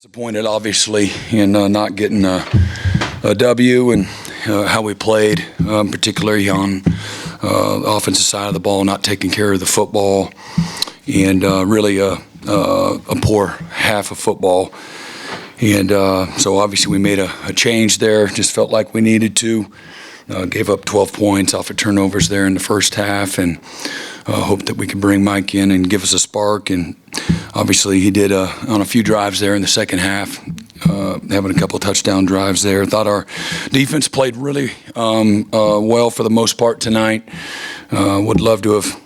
Disappointed, obviously, in not getting a W and how we played, particularly on the offensive side of the ball, not taking care of the football, and really a poor half of football. And so obviously we made a change there. Just felt like we needed to. Gave up 12 points off of turnovers there in the first half, and hope that we could bring Mike in and give us a spark. And obviously he did on a few drives there in the second half, having a couple of touchdown drives there. Thought our defense played really well for the most part tonight. Would love to have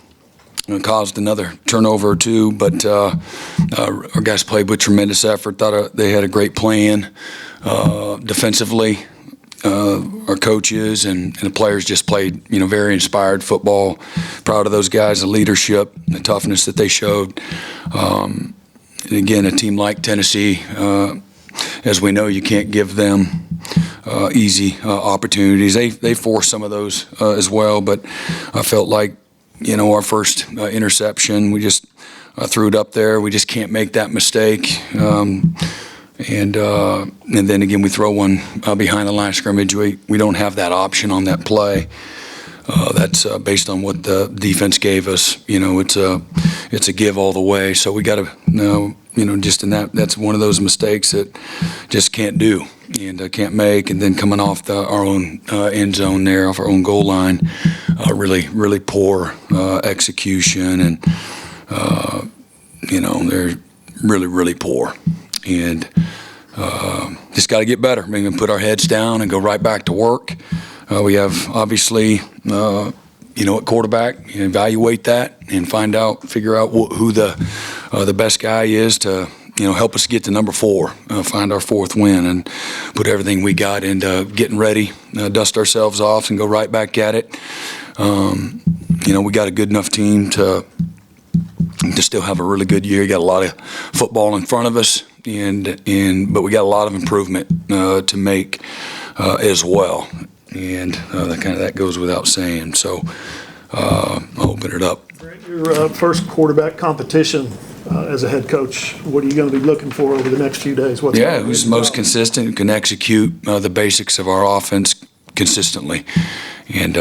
caused another turnover or two, but our guys played with tremendous effort. Thought they had a great plan defensively. Our coaches and the players just played, very inspired football. Proud of those guys, the leadership, the toughness that they showed. And again, a team like Tennessee, as we know, you can't give them easy opportunities. They force some of those as well, but I felt like, our first interception, we just threw it up there. We just can't make that mistake. And then again, we throw one behind the line of scrimmage. We don't have that option on that play. That's based on what the defense gave us. It's a give all the way. So we got to, just in that's one of those mistakes that just can't do and can't make. And then coming off our own end zone there, off our own goal line, really poor execution, and they're really poor. And just got to get better. We're going to put our heads down and go right back to work. We have obviously, at quarterback, evaluate that and figure out who the best guy is to, help us get to number 4, find our 4th win, and put everything we got into getting ready, dust ourselves off, and go right back at it. We got a good enough team to still have a really good year. You got a lot of football in front of us, but we got a lot of improvement to make as well, and that goes without saying. So I'll open it up. Your first quarterback competition as a head coach. What are you going to be looking for over the next few days? Who's most consistent, who can execute the basics of our offense consistently, and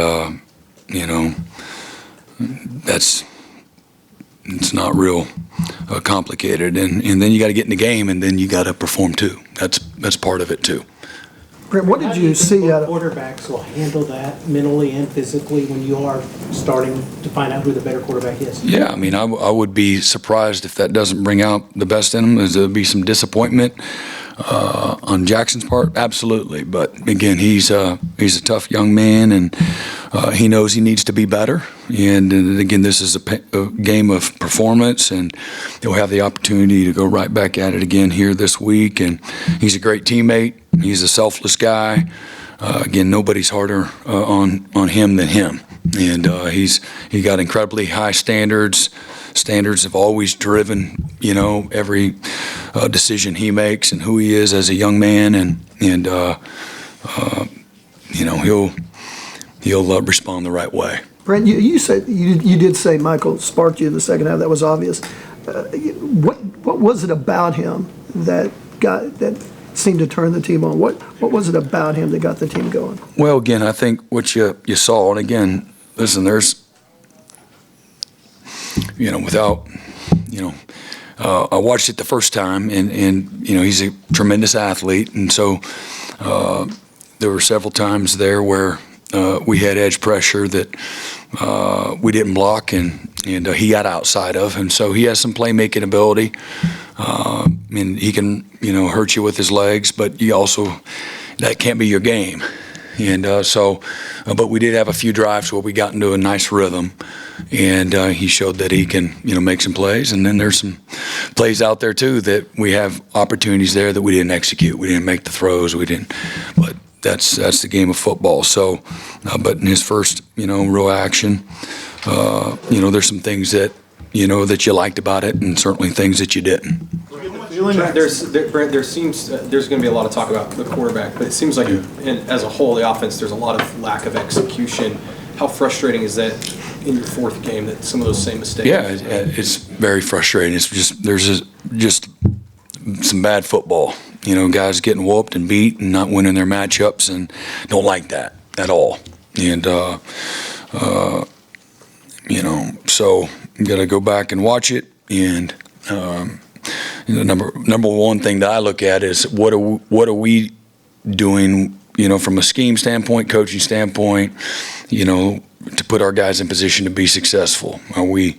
it's not real complicated, and then you got to get in the game, and then you got to perform too. That's part of it too. Brent, what did you see out of quarterbacks will handle that mentally and physically when you are starting to find out who the better quarterback is? Yeah, I would be surprised if that doesn't bring out the best in them. There'll be some disappointment on Jackson's part, absolutely. But again, he's a tough young man, and he knows he needs to be better. And again, this is a game of performance, and he'll have the opportunity to go right back at it again here this week. And he's a great teammate. He's a selfless guy. Again, nobody's harder on him than him. And he got incredibly high standards. Standards have always driven, every decision he makes and who he is as a young man, and he'll respond the right way. Brent, you said you did say Michael sparked you in the second half. That was obvious. What was it about him that seemed to turn the team on? What was it about him that got the team going? Well, again, I think what you saw, and again, listen, there's, I watched it the first time, and he's a tremendous athlete, and so there were several times there where we had edge pressure that we didn't block, and he got outside of, and so he has some playmaking ability, and he can hurt you with his legs, but that can't be your game. And but we did have a few drives where we got into a nice rhythm, and he showed that he can, make some plays. And then there's some plays out there too that we have opportunities there that we didn't execute. We didn't make the throws. But that's the game of football. So, but in his first, real action, there's some things that that you liked about it, and certainly things that you didn't. Brent, there seems there's going to be a lot of talk about the quarterback, but it seems like as a whole, the offense, there's a lot of lack of execution. How frustrating is that in your 4th game that some of those same mistakes? Yeah, it's very frustrating. It's just there's just some bad football. Guys getting whooped and beat and not winning their matchups, and don't like that at all. And so you got to go back and watch it. And the number one thing that I look at is what are we doing? From a scheme standpoint, coaching standpoint, to put our guys in position to be successful. Are we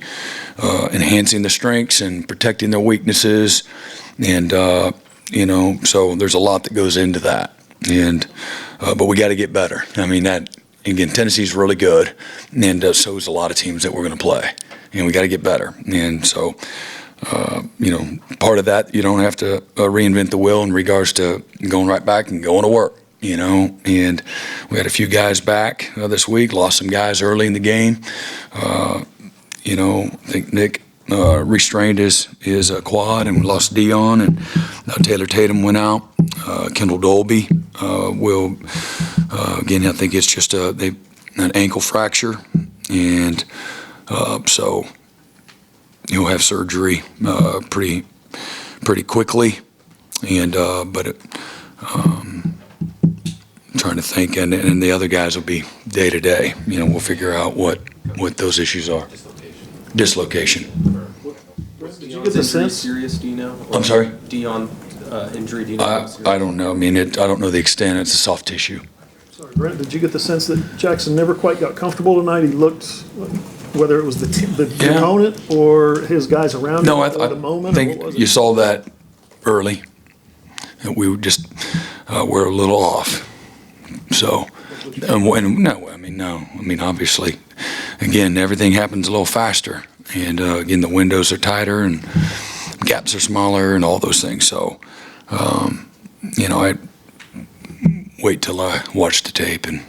enhancing the strengths and protecting their weaknesses? And so there's a lot that goes into that. And but we got to get better. I mean, that again, Tennessee's really good, and so is a lot of teams that we're going to play. And we got to get better. And so, part of that, you don't have to reinvent the wheel in regards to going right back and going to work. And we had a few guys back this week, lost some guys early in the game. I think Nick restrained his quad, and we lost Dion, and Taylor Tatum went out. Kendall Dolby will, again, I think it's just an ankle fracture, and so he'll have surgery pretty quickly. And but trying to think, and the other guys will be day to day. We'll figure out what those issues are. Dislocation. Did you get the sense? Serious? Do you know? I'm sorry? Dion injury. Do you know? I don't know. I mean, I don't know the extent. It's a soft tissue. Sorry, Brent, did you get the sense that Jackson never quite got comfortable tonight? He looked, whether it was the opponent or his guys around him at the moment? I think you saw that early. That we were just we're a little off. So, no. I mean, obviously, again, everything happens a little faster, and again, the windows are tighter and gaps are smaller and all those things. So, I wait till I watch the tape and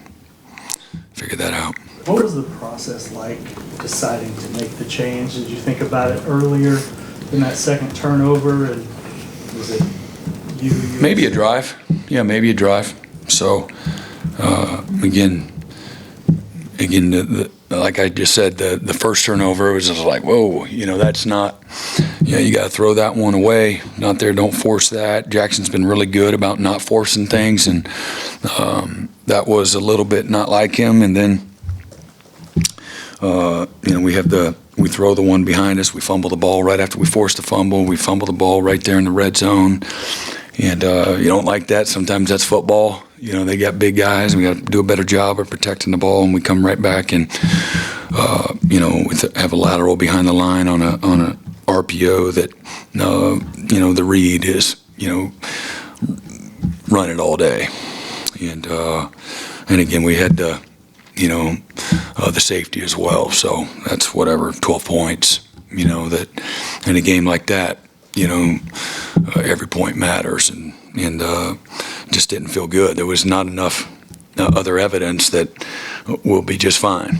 figure that out. What was the process like deciding to make the change? Did you think about it earlier than that second turnover? And was it you? Maybe a drive. Yeah, maybe a drive. So, again, like I just said, the first turnover was just like, whoa, that's not, you got to throw that one away. Not there, don't force that. Jackson's been really good about not forcing things, and that was a little bit not like him. And then, we throw the one behind us. We fumble the ball right after we force the fumble. We fumble the ball right there in the red zone. And you don't like that. Sometimes that's football. They got big guys, and we got to do a better job of protecting the ball. And we come right back and, we have a lateral behind the line on a RPO that, the read is, run it all day. And again, we had the safety as well. So that's 12 points. That in a game like that, every point matters, and just didn't feel good. There was not enough other evidence that we'll be just fine.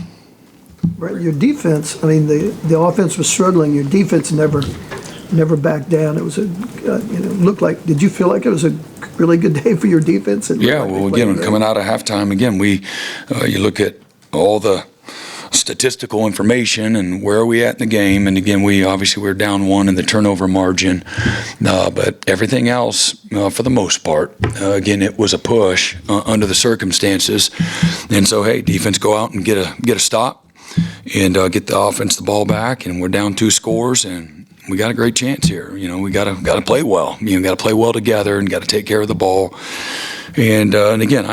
Brent, your defense, I mean, the offense was struggling. Your defense never backed down. It was looked like, did you feel like it was a really good day for your defense? Yeah, well, again, coming out of halftime, again, you look at all the statistical information and where are we at in the game, and again, we're down one in the turnover margin, but everything else, for the most part, again, it was a push under the circumstances. And so, hey, defense, go out and get a stop and get the offense the ball back, and we're down 2 scores, and we got a great chance here. We got to play well. Got to play well together and got to take care of the ball. And again, I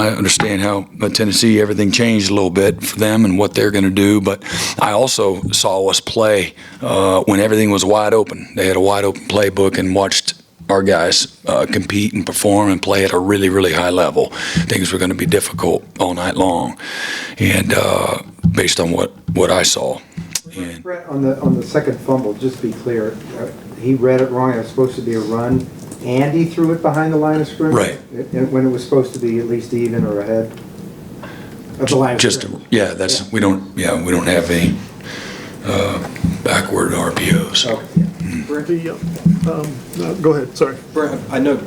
understand how Tennessee, everything changed a little bit for them and what they're going to do. But I also saw us play when everything was wide open. They had a wide open playbook and watched our guys compete and perform and play at a really, really high level. Things were going to be difficult all night long, and based on what I saw. And Brett, on the second fumble, just to be clear, he read it wrong. It was supposed to be a run, and he threw it behind the line of scrimmage? Right. When it was supposed to be at least even or ahead of the line of scrimmage? We don't have any backward RPOs. Okay. Brent, go ahead, sorry. Brent, I know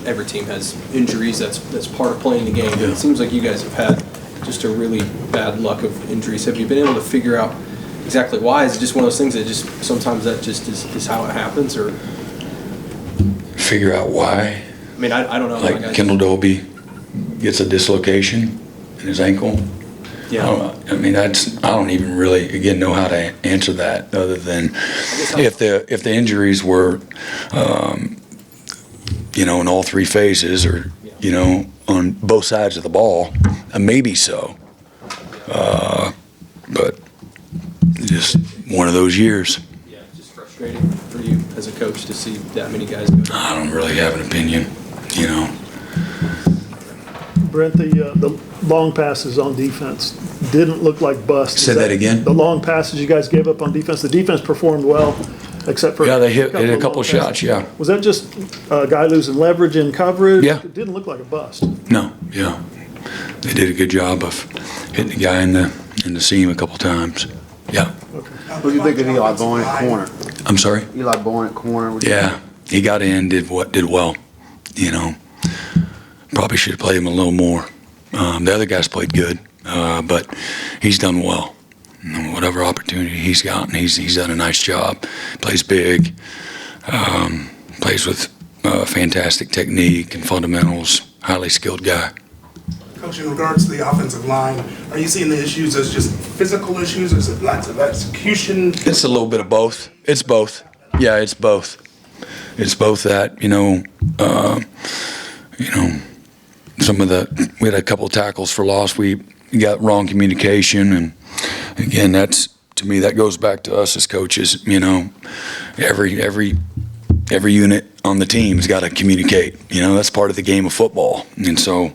every team has injuries. That's part of playing the game. But it seems like you guys have had just a really bad luck of injuries. Have you been able to figure out exactly why? Is it just one of those things that just sometimes that just is how it happens, or? figure out why. I mean, I don't know. Like Kendall Dolby gets a dislocation in his ankle. Yeah. I mean, I don't even really, again, know how to answer that other than if the injuries were, in all three phases or, on both sides of the ball, maybe so. But just one of those years. Yeah, just frustrating for you as a coach to see that many guys go down. I don't really have an opinion, Brent, the long passes on defense didn't look like busts. Say that again? The long passes you guys gave up on defense, the defense performed well, except for. Yeah, they hit a of couple long shots, passes. yeah. Was that just a guy losing leverage in coverage? Yeah. It didn't look like a bust. No, yeah. They did a good job of hitting the guy in the seam a couple times. Yeah. What do you think of Eli Bowen at corner? I'm sorry? Eli Bowen at corner? What do you Yeah, he got in, did well, Probably should have played him a little more. The other guys played good, but he's done well. Whatever opportunity he's gotten, he's done a nice job. Plays big, plays with fantastic technique and fundamentals, highly skilled guy. Coach, in regards to the offensive line, are you seeing the issues as just physical issues, or is it lots of execution? It's a little bit of both. It's both. Yeah, it's both. It's both that, we had a couple of tackles for loss. We got wrong communication, and again, to me, that goes back to us as coaches. Every unit on the team has got to communicate. That's part of the game of football, and so,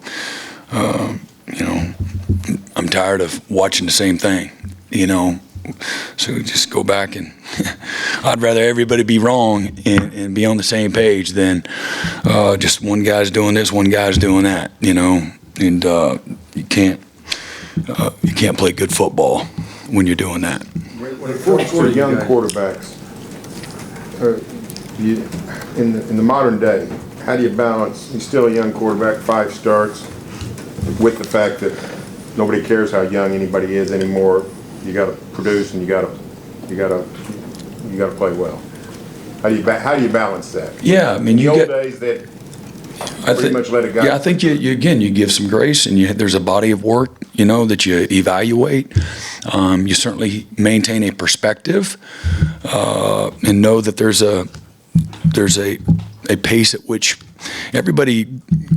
I'm tired of watching the same thing. So we just go back and I'd rather everybody be wrong and be on the same page than just one guy's doing this, one guy's doing that, and you can't play good football when you're doing that. For young quarterbacks, in the modern day, how do you balance, you're still a young quarterback, 5 starts, with the fact that nobody cares how young anybody is anymore? You got to produce and you got to play well. How do you balance that? Yeah, I mean, in the old days that pretty much let it go. Yeah, I think you give some grace, and there's a body of work that you evaluate. You certainly maintain a perspective and know that there's a pace at which everybody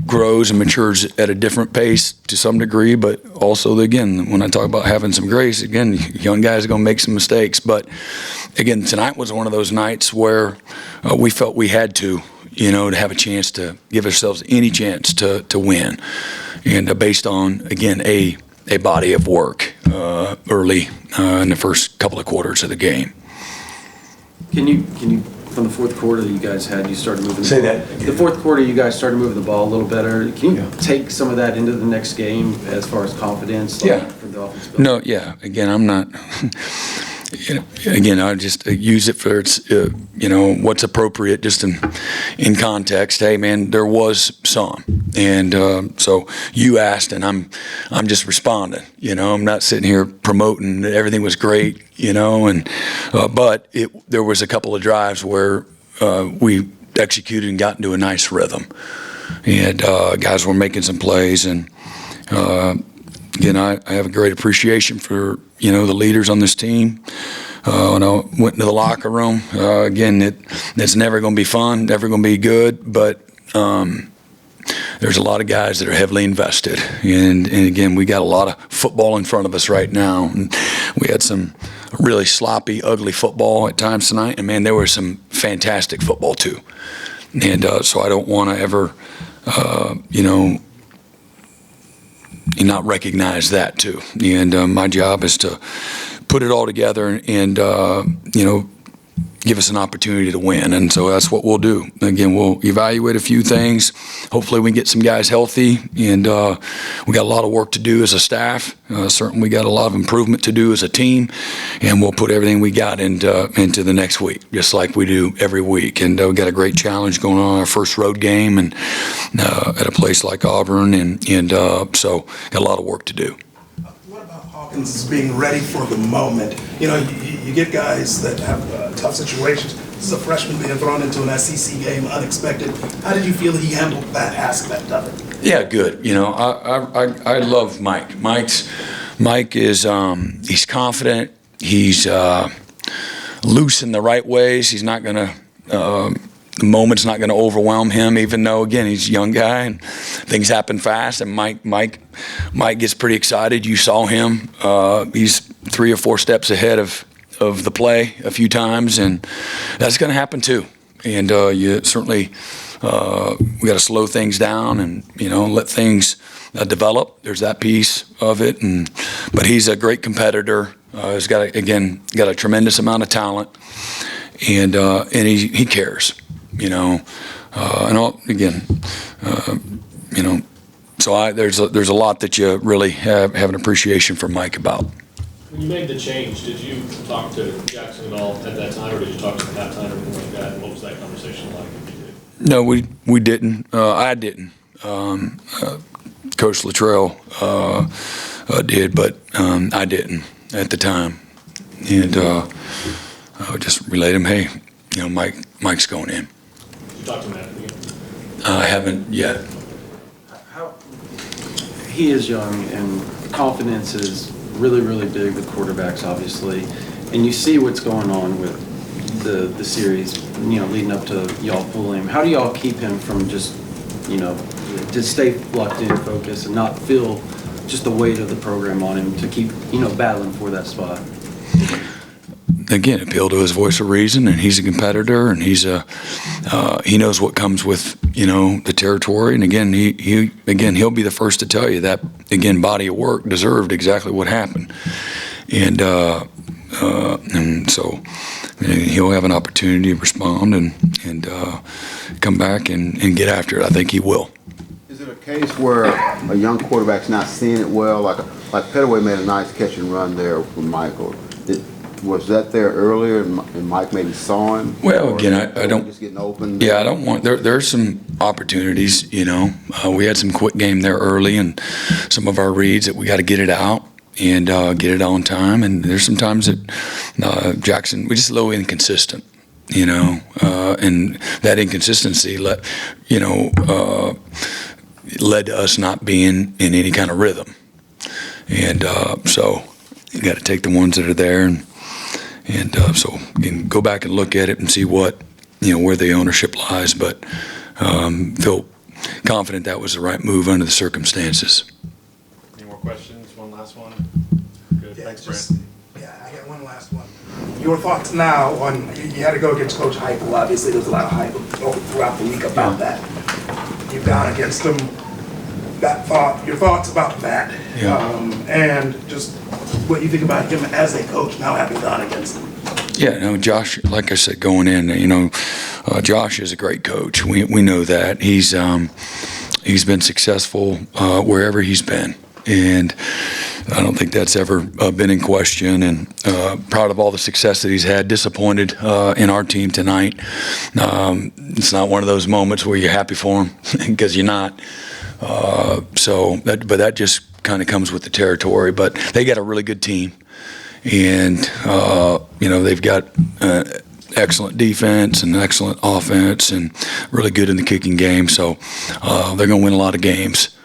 grows and matures at a different pace to some degree, but also, again, when I talk about having some grace, again, young guys are going to make some mistakes. But, again, tonight was one of those nights where we felt we had to have a chance to give ourselves any chance to win. And based on, again, a body of work early in the first couple of quarters of the game. Can you from the fourth quarter that you guys had, you started moving the Say ball. that again. The fourth quarter, you guys started moving the ball a little better. Can you take some of that into the next game as far as confidence? For the offense? No, yeah. Again, I'm not. Again, I just use it for its, what's appropriate, just in context. Hey, man, there was some, and so you asked, and I'm just responding. I'm not sitting here promoting that everything was great, and but there was a couple of drives where we executed and got into a nice rhythm, and guys were making some plays, and again, I have a great appreciation for the leaders on this team. When I went into the locker room, again, it's never going to be fun, never going to be good, but there's a lot of guys that are heavily invested, and again, we got a lot of football in front of us right now. And we had some really sloppy, ugly football at times tonight, and man, there was some fantastic football too. And so I don't want to ever, not recognize that too. And my job is to put it all together and give us an opportunity to win. And so that's what we'll do. Again, we'll evaluate a few things. Hopefully we can get some guys healthy, and we got a lot of work to do as a staff. Certainly we got a lot of improvement to do as a team, and we'll put everything we got into the next week, just like we do every week. And we got a great challenge going on, our first road game, and at a place like Auburn, and so got a lot of work to do. What about Hawkins being ready for the moment? You get guys that have tough situations. This is a freshman being thrown into an SEC game, unexpected. How did you feel he handled that aspect of it? Yeah, good. You know, I love Mike. Mike is he's confident. He's loose in the right ways. He's not gonna. The moment's not going to overwhelm him, even though, again, he's a young guy and things happen fast. And Mike gets pretty excited. You saw him. He's 3 or 4 steps ahead of the play a few times, and that's going to happen too. And you certainly we got to slow things down and let things develop. There's that piece of it, but he's a great competitor. He's got a tremendous amount of talent, and he cares. So there's a lot that you really have an appreciation for Mike about. When you made the change, did you talk to Jackson at all at that time, or did you talk to him at that time, or anything like that? And what was that conversation like? If you did? No, we didn't. I didn't. Coach Luttrell did, but I didn't at the time, and I just relayed him, hey, Mike's going in. Talk to Matt again. I haven't yet. He is young, and confidence is really, really big with quarterbacks, obviously. And you see what's going on with the series, leading up to y'all pulling him. How do y'all keep him from just, to stay locked in, focused, and not feel just the weight of the program on him to keep, battling for that spot? Again, appeal to his voice of reason, and he's a competitor, and he knows what comes with the territory. And again, he'll be the first to tell you that body of work deserved exactly what happened, and so he'll have an opportunity to respond and come back and get after it. I think he will. Is it a case where a young quarterback's not seeing it well? Like Pettaway made a nice catch and run there with Michael. Was that there earlier, and Mike maybe saw him? Well, again, I don't. Just getting open. Yeah, I don't want. There's some opportunities. We had some quick game there early, and some of our reads that we got to get it out and get it on time. And there's some times that Jackson, we just a little inconsistent. And that inconsistency led to us not being in any kind of rhythm. And so you got to take the ones that are there and so you can go back and look at it and see what, where the ownership lies, but feel confident that was the right move under the circumstances. Any more questions? One last one? Good. Yeah, Thanks, Brent. I got one last one. Your thoughts now on, you had to go against Coach Heupel. Obviously, there was a lot of hype throughout the week about that. You've gone against him. Your thoughts about that, and just what you think about him as a coach now having gone against him. Yeah, no, Josh, like I said, going in, Josh is a great coach. We know that. He's been successful wherever he's been, and I don't think that's ever been in question, and proud of all the success that he's had. Disappointed in our team tonight. It's not one of those moments where you're happy for him, because you're not. But that just kind of comes with the territory. But they got a really good team, and they've got excellent defense and excellent offense, and really good in the kicking game. So they're going to win a lot of games.